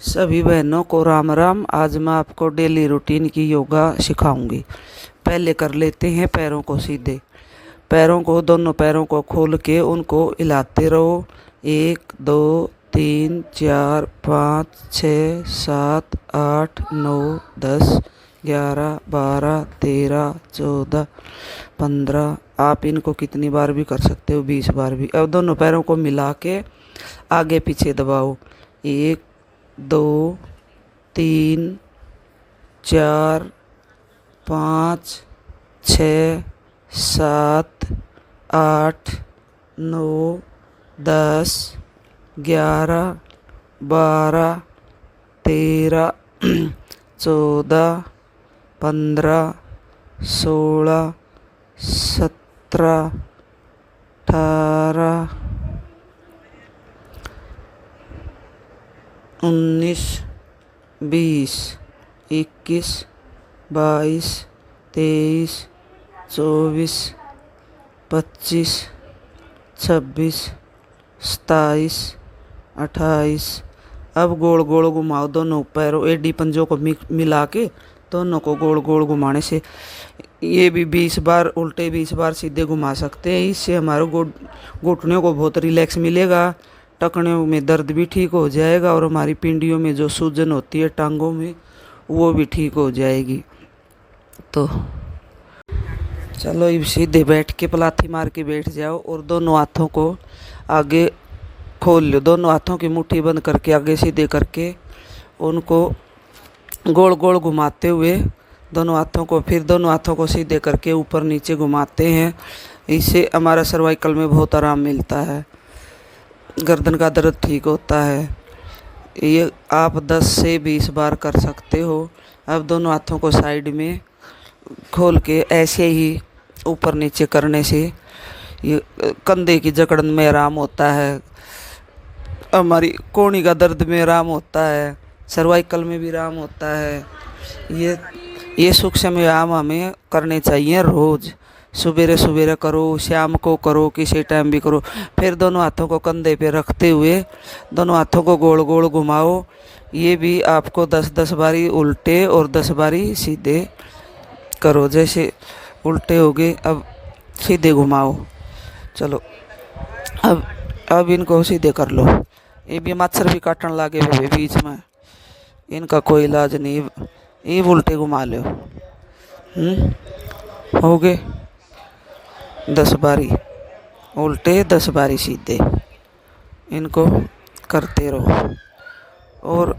सभी बहनों को राम राम। आज मैं आपको डेली रूटीन की योगा सिखाऊंगी। पहले कर लेते हैं पैरों को सीधे। पैरों को, दोनों पैरों को खोल के उनको हिलाते रहो। 1 2 3 4 5 6 7 8 9 10 11 12 13 14 15। आप इनको कितनी बार भी कर सकते हो, 20 बार भी। अब दोनों पैरों को मिला के आगे पीछे दबाओ। 1 2 3 4 5 6 7 8 9 10 11 12 13 14 15 16 17 18 19 20 21 22 23 24 25 26 27 28। अब गोल गोल घुमाओ दोनों पैरों, एडी पंजों को मिला के दोनों को गोल गोल घुमाने से ये भी 20 बार उल्टे 20 बार सीधे घुमा सकते हैं। इससे हमारे घुटनों को बहुत रिलैक्स मिलेगा, टखनों में दर्द भी ठीक हो जाएगा और हमारी पिंडियों में जो सूजन होती है टांगों में वो भी ठीक हो जाएगी। तो चलो अब सीधे बैठ के पलाथी मार के बैठ जाओ और दोनों हाथों को आगे खोल लो। दोनों हाथों की मुट्ठी बंद करके आगे सीधे करके उनको गोल गोल घुमाते हुए दोनों हाथों को सीधे करके ऊपर नीचे घुमाते हैं। इससे हमारा सर्वाइकल में बहुत आराम मिलता है, गर्दन का दर्द ठीक होता है। ये आप 10 से 20 बार कर सकते हो। अब दोनों हाथों को साइड में खोल के ऐसे ही ऊपर नीचे करने से ये कंधे की जकड़न में आराम होता है, हमारी कोहनी का दर्द में आराम होता है, सर्वाइकल में भी आराम होता है। ये सूक्ष्म व्यायाम हमें करने चाहिए रोज़। सुबेरे सुबेरे करो, शाम को करो, किसी टाइम भी करो। फिर दोनों हाथों को कंधे पे रखते हुए दोनों हाथों को गोल गोल घुमाओ। ये भी आपको 10-10 बारी उल्टे और 10 बारी सीधे करो। जैसे उल्टे हो गए, अब सीधे घुमाओ। चलो अब इनको सीधे कर लो। ये भी मच्छर भी काटने लगे हुए बीच में, इनका कोई इलाज नहीं। ये उल्टे घुमा लो। हो गए 10 बारी उल्टे, 10 बारी सीधे। इनको करते रहो और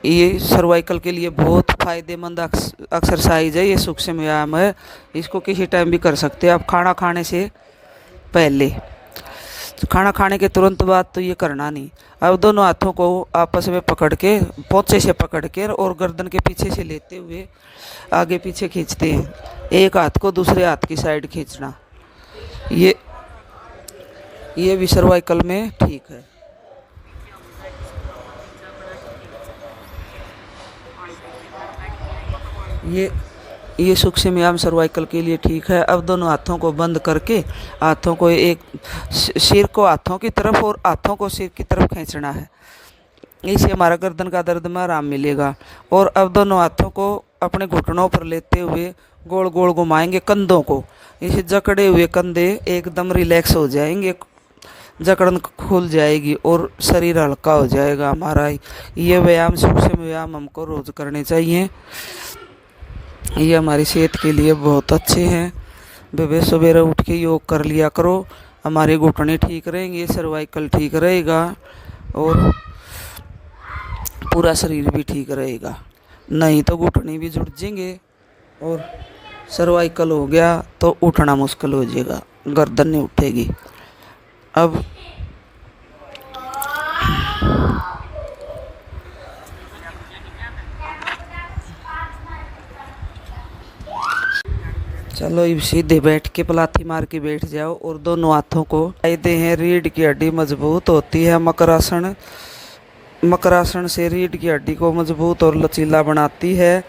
ये सर्वाइकल के लिए बहुत फ़ायदेमंद एक्सरसाइज है। ये सूक्ष्म व्यायाम है, इसको किसी टाइम भी कर सकते हैं आप। खाना खाने से पहले, खाना खाने के तुरंत बाद तो ये करना नहीं। अब दोनों हाथों को आपस में पकड़ के, पोंचे से पकड़ के और गर्दन के पीछे से लेते हुए आगे पीछे खींचते हैं। एक हाथ को दूसरे हाथ की साइड खींचना, ये भी सर्वाइकल में ठीक है। ये सूक्ष्म व्यायाम सर्वाइकल के लिए ठीक है। अब दोनों हाथों को बंद करके हाथों को एक सिर को हाथों की तरफ और हाथों को सिर की तरफ खींचना है। इससे हमारा गर्दन का दर्द में आराम मिलेगा। और अब दोनों हाथों को अपने घुटनों पर लेते हुए गोल गोल घुमाएंगे कंधों को। इसे जकड़े हुए कंधे एकदम रिलैक्स हो जाएंगे, जकड़न खुल जाएगी और शरीर हल्का हो जाएगा हमारा। ये व्यायाम, सूक्ष्म व्यायाम हमको रोज़ करने चाहिए। ये हमारी सेहत के लिए बहुत अच्छे हैं। सुबह सवेरे उठ के योग कर लिया करो, हमारे घुटने ठीक रहेंगे, सर्वाइकल ठीक रहेगा और पूरा शरीर भी ठीक रहेगा। नहीं तो घुटने भी जुड़ जाएंगे और सर्वाइकल हो गया तो उठना मुश्किल हो जाएगा, गर्दन नहीं उठेगी। अब चलो अब सीधे बैठ के पलाथी मार के बैठ जाओ और दोनों हाथों को फायदे हैं। रीढ़ की हड्डी मजबूत होती है। मकरासन से रीढ़ की हड्डी को मजबूत और लचीला बनाती है।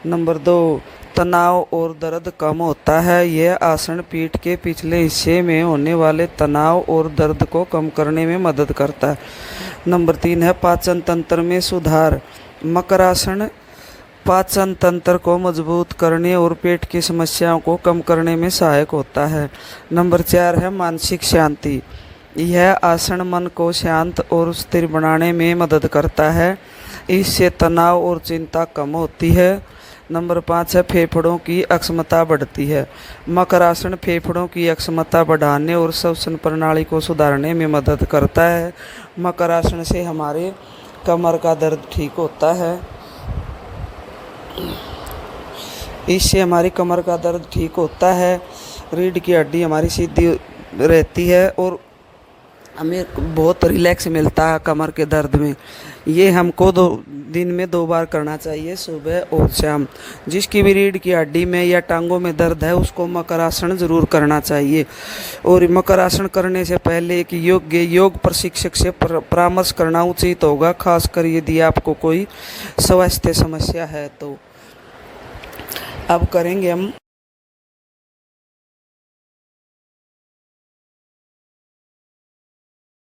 नंबर 2, तनाव और दर्द कम होता है। यह आसन पीठ के पिछले हिस्से में होने वाले तनाव और दर्द को कम करने में मदद करता है। नंबर 3 है पाचन तंत्र में सुधार। मकरासन पाचन तंत्र को मजबूत करने और पेट की समस्याओं को कम करने में सहायक होता है। नंबर 4 है मानसिक शांति। यह आसन मन को शांत और स्थिर बनाने में मदद करता है। इससे तनाव और चिंता कम होती है। नंबर 5 है फेफड़ों की अक्षमता बढ़ती है। मकरासन फेफड़ों की अक्षमता बढ़ाने और श्वसन प्रणाली को सुधारने में मदद करता है। मकरासन से हमारे कमर का दर्द ठीक होता है। इससे हमारी कमर का दर्द ठीक होता है, रीढ़ की हड्डी हमारी सीधी रहती है और हमें बहुत रिलैक्स मिलता है कमर के दर्द में। ये हमको दिन में 2 बार करना चाहिए, सुबह और शाम। जिसकी भी रीढ़ की हड्डी में या टांगों में दर्द है उसको मकरासन ज़रूर करना चाहिए। और मकरासन करने से पहले एक योग्य योग प्रशिक्षक से परामर्श करना उचित होगा, खासकर यदि आपको कोई स्वास्थ्य समस्या है तो। अब करेंगे हम